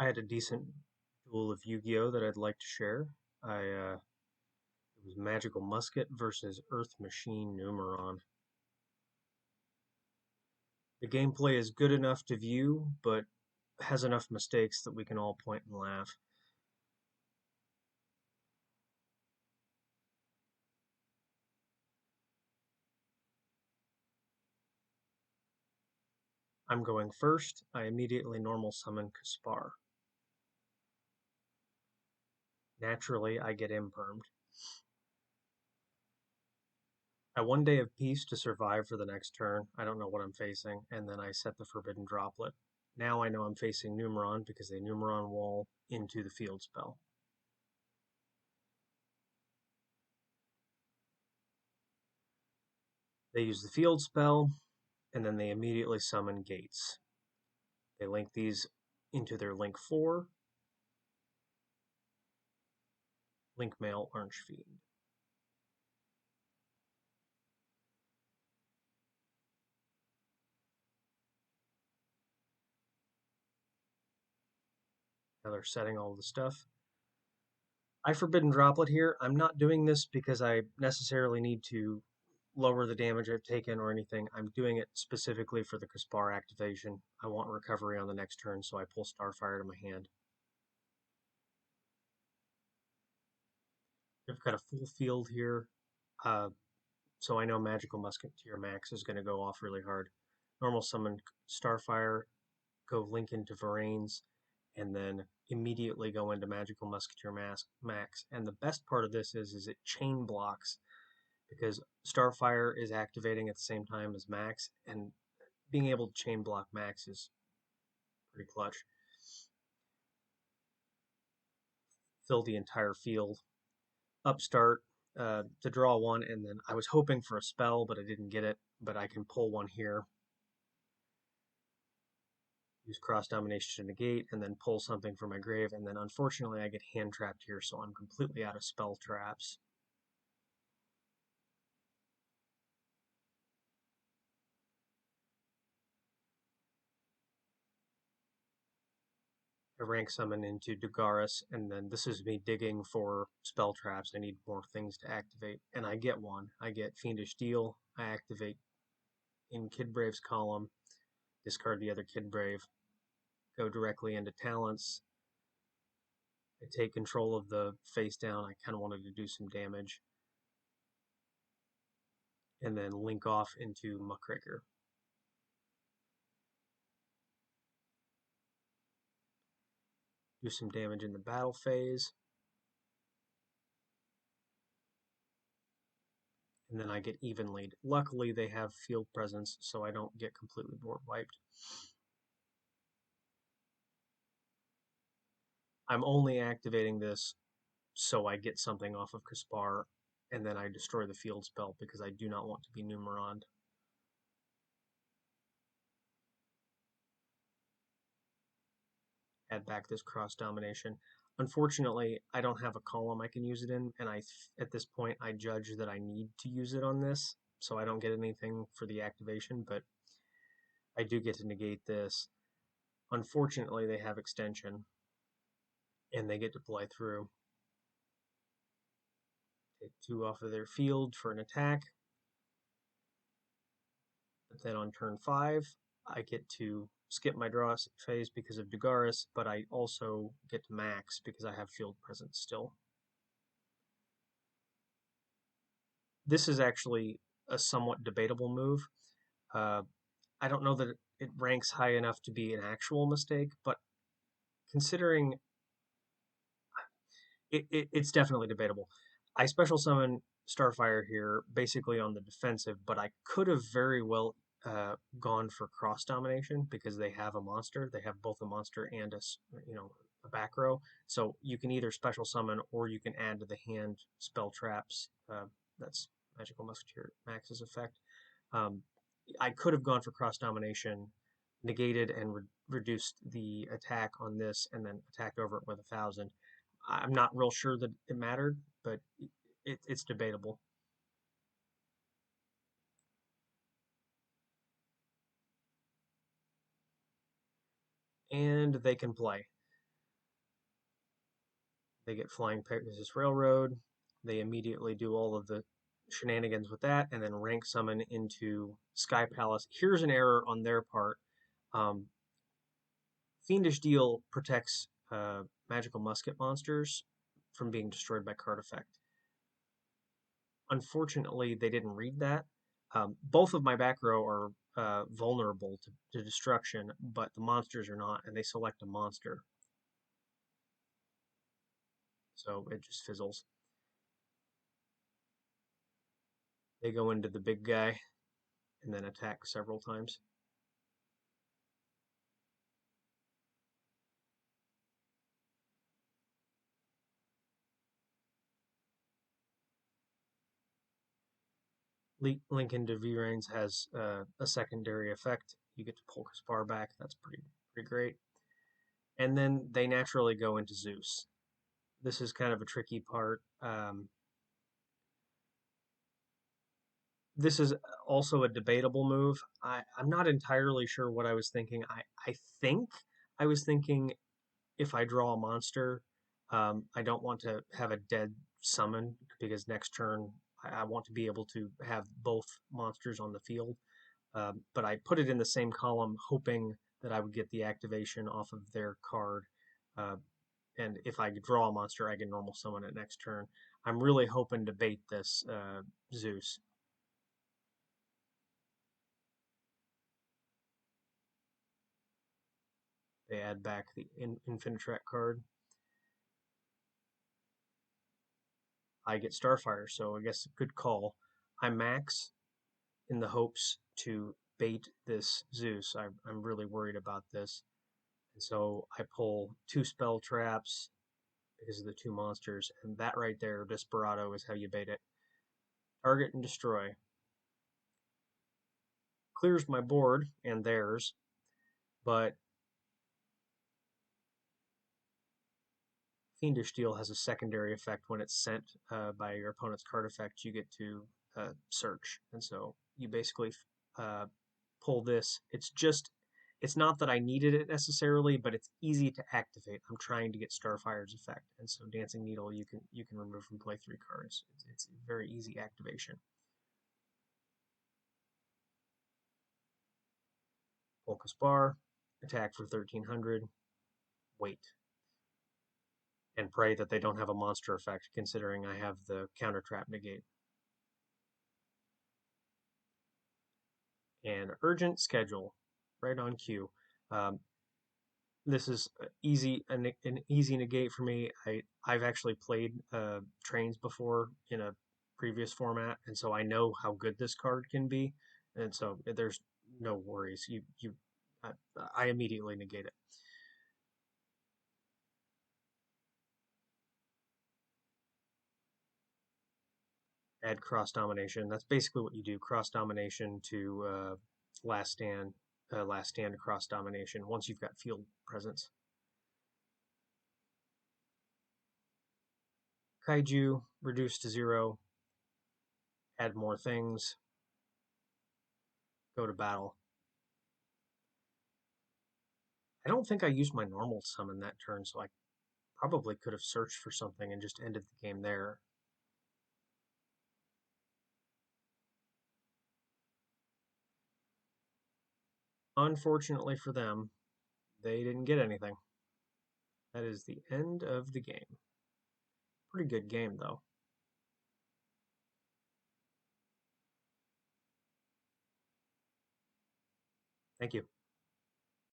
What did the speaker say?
I had a decent duel of Yu-Gi-Oh that I'd like to share. It was Magical Musket versus Earth Machine Numeron. The gameplay is good enough to view, but has enough mistakes that we can all point and laugh. I'm going first. I immediately normal summon Kaspar. Naturally, I get impermed. I 1 day of peace to survive for the next turn. I don't know what I'm facing, and then I set the Forbidden Droplet. Now I know I'm facing Numeron because they Numeron wall into the field spell. They use the field spell, and then they immediately summon gates. They link these into their link 4, link mail orange fiend. Now they're setting all the stuff. I Forbidden Droplet here. I'm not doing this because I necessarily need to lower the damage I've taken or anything. I'm doing it specifically for the Kaspar activation. I want recovery on the next turn, so I pull Starfire to my hand. I've got a full field here, so I know Magical Musketeer Max is going to go off really hard. Normal summon Starfire, go link into Varane's, and then immediately go into Magical Musketeer Max. And the best part of this is it chain blocks because Starfire is activating at the same time as Max, and being able to chain block Max is pretty clutch. Fill the entire field. Upstart to draw one, and then I was hoping for a spell, but I didn't get it. But I can pull one here. Use Cross Domination to negate, and then pull something from my grave, and then unfortunately I get hand trapped here, so I'm completely out of spell traps. I rank summon into Dugaris, and then this is me digging for spell traps. I need more things to activate, and I get one. I get Fiendish Deal. I activate in Kid Brave's column, discard the other Kid Brave, go directly into Talents. I take control of the face down. I kind of wanted to do some damage, and then link off into Muckraker. Do some damage in the battle phase. And then I get even lead. Luckily, they have field presence, so I don't get completely board wiped. I'm only activating this so I get something off of Kaspar, and then I destroy the field spell because I do not want to be Numeroned. Add back this cross domination. Unfortunately, I don't have a column I can use it in, and at this point I judge that I need to use it on this, so I don't get anything for the activation, but I do get to negate this. Unfortunately, they have extension, and they get to play through. Take 2 off of their field for an attack. But then on turn 5, I get to skip my draw phase because of Dugaris, but I also get to max because I have field presence still. This is actually a somewhat debatable move. Uh, I don't know that it ranks high enough to be an actual mistake, but considering it's definitely debatable. I special summon Starfire here basically on the defensive, but I could have very well gone for cross domination because they have a monster. They have both a monster and a back row. So you can either special summon or you can add to the hand spell traps. That's Magical Musketeer Max's effect. Um, I could have gone for cross domination, negated and reduced the attack on this, and then attacked over it with 1,000. I'm not real sure that it mattered, but it's debatable. And they can play. They get Flying Pegasus Railroad. They immediately do all of the shenanigans with that, and then rank summon into Sky Palace. Here's an error on their part. Um, Fiendish Deal protects magical musket monsters from being destroyed by card effect. Unfortunately, they didn't read that. Both of my back row are vulnerable to destruction, but the monsters are not, and they select a monster. So it just fizzles. They go into the big guy and then attack several times. Lincoln de V-Rains has a secondary effect. You get to pull Kaspar back. That's pretty great. And then they naturally go into Zeus. This is kind of a tricky part. This is also a debatable move. I'm not entirely sure what I was thinking. I think I was thinking if I draw a monster, I don't want to have a dead summon because next turn I want to be able to have both monsters on the field. But I put it in the same column, hoping that I would get the activation off of their card. Uh, and if I draw a monster, I can normal summon it next turn. I'm really hoping to bait this Zeus. They add back the Infinitrack card. I get Starfire, so I guess a good call. I max in the hopes to bait this Zeus. I'm really worried about this. And so I pull 2 spell traps because of the 2 monsters, and that right there, Desperado, is how you bait it. Target and destroy. Clears my board and theirs, but Fiendish Deal has a secondary effect when it's sent by your opponent's card effect. You get to search, and so you basically pull this. It's not that I needed it necessarily, but it's easy to activate. I'm trying to get Starfire's effect, and so Dancing Needle you can remove from play 3 cards. It's a very easy activation. Polka's Bar, attack for 1300, wait, and pray that they don't have a monster effect, considering I have the counter trap negate. And Urgent Schedule, right on cue. Um, this is an easy negate for me. I've actually played trains before in a previous format, and so I know how good this card can be, and so there's no worries. I immediately negate it. Add cross domination. That's basically what you do. Cross domination to last stand, last stand cross domination. Once you've got field presence. Kaiju reduced to 0. Add more things. Go to battle. I don't think I used my normal summon that turn, so I probably could have searched for something and just ended the game there. Unfortunately for them, they didn't get anything. That is the end of the game. Pretty good game, though. Thank you.